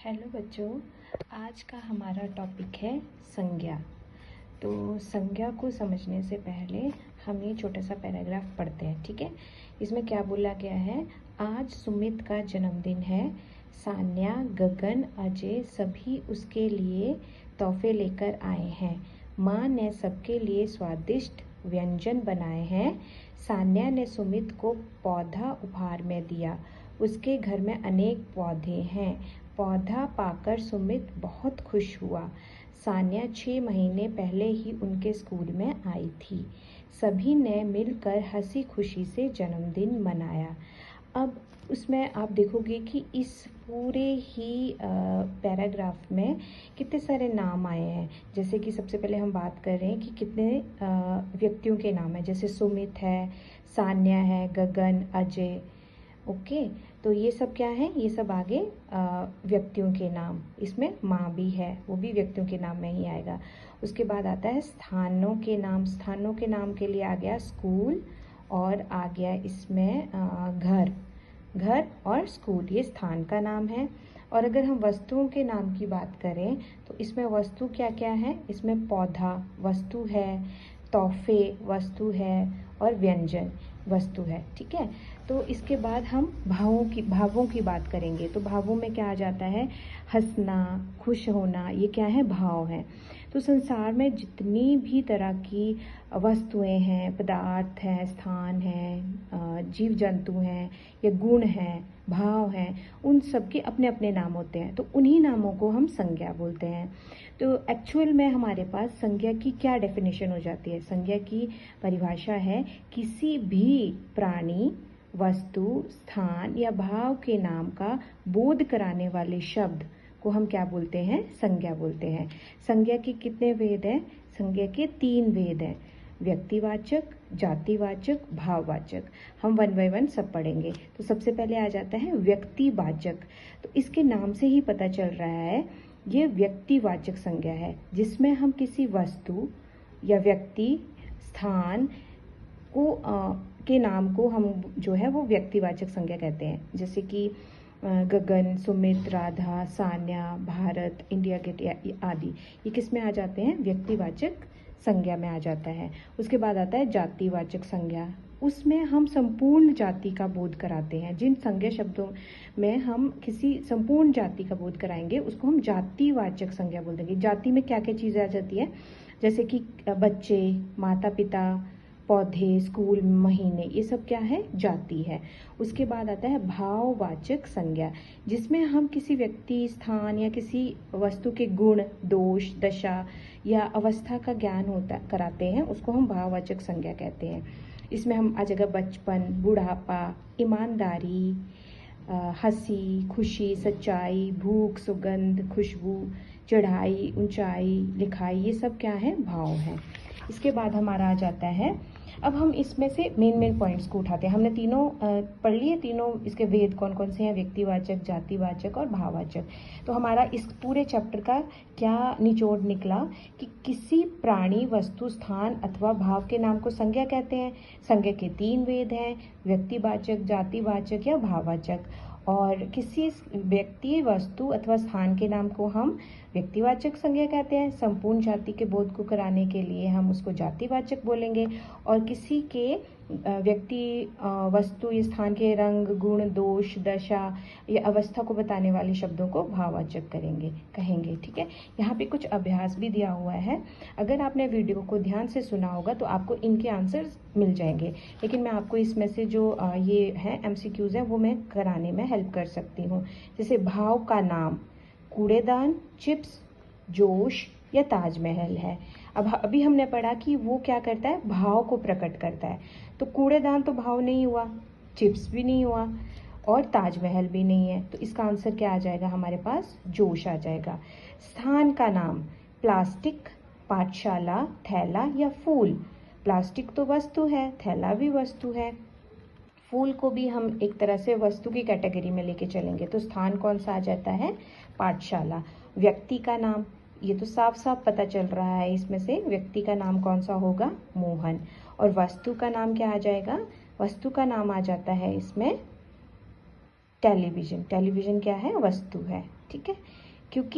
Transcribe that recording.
Hello बच्चों, आज का हमारा टॉपिक है संज्ञा। तो संज्ञा को समझने से पहले हम ये छोटा सा पैराग्राफ पढ़ते हैं, ठीक है। इसमें क्या बोला गया है, आज सुमित का जन्मदिन है। सान्या, गगन, अजय सभी उसके लिए तोहफे लेकर आए हैं। माँ ने सबके लिए स्वादिष्ट व्यंजन बनाए हैं। सान्या ने सुमित को पौधा उपहार में दिया। उसके घर में अनेक पौधे हैं। पौधा पाकर सुमित बहुत खुश हुआ। सान्या 6 महीने पहले ही उनके स्कूल में आई थी। सभी ने मिलकर हंसी खुशी से जन्मदिन मनाया। अब उसमें आप देखोगे कि इस पूरे ही पैराग्राफ में कितने सारे नाम आए हैं। जैसे कि सबसे पहले हम बात कर रहे हैं कि कितने व्यक्तियों के नाम हैं। जैसे सुमित है, सान्या है, गगन, अजय। ओके, तो ये सब क्या है, ये सब आगे व्यक्तियों के नाम। इसमें माँ भी है, वो भी व्यक्तियों के नाम में ही आएगा। उसके बाद आता है स्थानों के नाम। स्थानों के नाम के लिए आ गया स्कूल और आ गया इसमें घर। घर और स्कूल ये स्थान का नाम है। और अगर हम वस्तुओं के नाम की बात करें तो इसमें वस्तु क्या क्या है, इसमें पौधा वस्तु है, तोहफे वस्तु है और व्यंजन वस्तु है, ठीक है। तो इसके बाद हम भावों की बात करेंगे। तो भावों में क्या आ जाता है, हंसना, खुश होना, ये क्या है, भाव है। तो संसार में जितनी भी तरह की वस्तुएं हैं, पदार्थ हैं, स्थान हैं, जीव जंतु हैं या गुण हैं, भाव हैं, उन सब के अपने अपने नाम होते हैं। तो उन्हीं नामों को हम संज्ञा बोलते हैं। तो एक्चुअल में हमारे पास संज्ञा की क्या डेफिनेशन हो जाती है। संज्ञा की परिभाषा है किसी भी प्राणी, वस्तु, स्थान या भाव के नाम का बोध कराने वाले शब्द को हम क्या बोलते हैं, संज्ञा बोलते हैं। संज्ञा के कितने भेद हैं, संज्ञा के 3 भेद हैं, व्यक्तिवाचक, जातिवाचक, भाववाचक। हम 1 बाय 1 सब पढ़ेंगे। तो सबसे पहले आ जाता है व्यक्तिवाचक। तो इसके नाम से ही पता चल रहा है ये व्यक्तिवाचक संज्ञा है, जिसमें हम किसी वस्तु या व्यक्ति, स्थान को के नाम को हम जो है वो व्यक्तिवाचक संज्ञा कहते हैं। जैसे कि गगन, सुमित, राधा, सान्या, भारत, इंडिया गेट आदि, ये किस में आ जाते हैं, व्यक्तिवाचक संज्ञा में आ जाता है। उसके बाद आता है जातिवाचक संज्ञा। उसमें हम संपूर्ण जाति का बोध कराते हैं। जिन संज्ञा शब्दों में हम किसी संपूर्ण जाति का बोध कराएंगे उसको हम जातिवाचक संज्ञा बोल देंगे। जाति में क्या क्या चीजें आ जाती है, जैसे कि बच्चे, माता पिता, पौधे, स्कूल, महीने, ये सब क्या है, जाति है। उसके बाद आता है भाववाचक संज्ञा, जिसमें हम किसी व्यक्ति, स्थान या किसी वस्तु के गुण, दोष, दशा या अवस्था का ज्ञान कराते हैं, उसको हम भाववाचक संज्ञा कहते हैं। इसमें हम आ जाएगा बचपन, बुढ़ापा, ईमानदारी, हंसी, खुशी, सच्चाई, भूख, सुगंध, खुशबू, चढ़ाई, ऊंचाई, लिखाई, ये सब क्या है, भाव है। इसके बाद हमारा आ जाता है, अब हम इसमें से मेन पॉइंट्स को उठाते हैं। हमने तीनों पढ़ लिए, तीनों इसके भेद कौन कौन से हैं, व्यक्तिवाचक, जातिवाचक और भाववाचक। तो हमारा इस पूरे चैप्टर का क्या निचोड़ निकला कि किसी प्राणी, वस्तु, स्थान अथवा भाव के नाम को संज्ञा कहते हैं। संज्ञा के 3 भेद हैं, व्यक्तिवाचक, जातिवाचक या भाववाचक। और किसी व्यक्ति, वस्तु अथवा स्थान के नाम को हम व्यक्तिवाचक संज्ञा कहते हैं। संपूर्ण जाति के बोध को कराने के लिए हम उसको जातिवाचक बोलेंगे। और किसी के व्यक्ति, वस्तु या स्थान के रंग, गुण, दोष, दशा या अवस्था को बताने वाले शब्दों को भाववाचक कहेंगे, ठीक है। यहाँ पे कुछ अभ्यास भी दिया हुआ है। अगर आपने वीडियो को ध्यान से सुना होगा तो आपको इनके आंसर्स मिल जाएंगे, लेकिन मैं आपको इसमें से जो ये है MCQs हैं वो मैं कराने में हेल्प कर सकती हूँ। जैसे भाव का नाम, कूड़ेदान, चिप्स, जोश या ताजमहल है। अब अभी हमने पढ़ा कि वो क्या करता है, भाव को प्रकट करता है। तो कूड़ेदान तो भाव नहीं हुआ, चिप्स भी नहीं हुआ और ताजमहल भी नहीं है। तो इसका आंसर क्या आ जाएगा, हमारे पास जोश आ जाएगा। स्थान का नाम, प्लास्टिक, पाठशाला, थैला या फूल। प्लास्टिक तो वस्तु है, थैला भी वस्तु है, फूल को भी हम एक तरह से वस्तु की कैटेगरी में लेके चलेंगे। तो स्थान कौन सा आ जाता है, पाठशाला। व्यक्ति का नाम, ये तो साफ साफ पता चल रहा है इसमें से, व्यक्ति का नाम कौन सा होगा, मोहन। और वस्तु का नाम क्या आ जाएगा, वस्तु का नाम आ जाता है इसमें टेलीविज़न। टेलीविज़न क्या है? वस्तु है, ठीक है। क्योंकि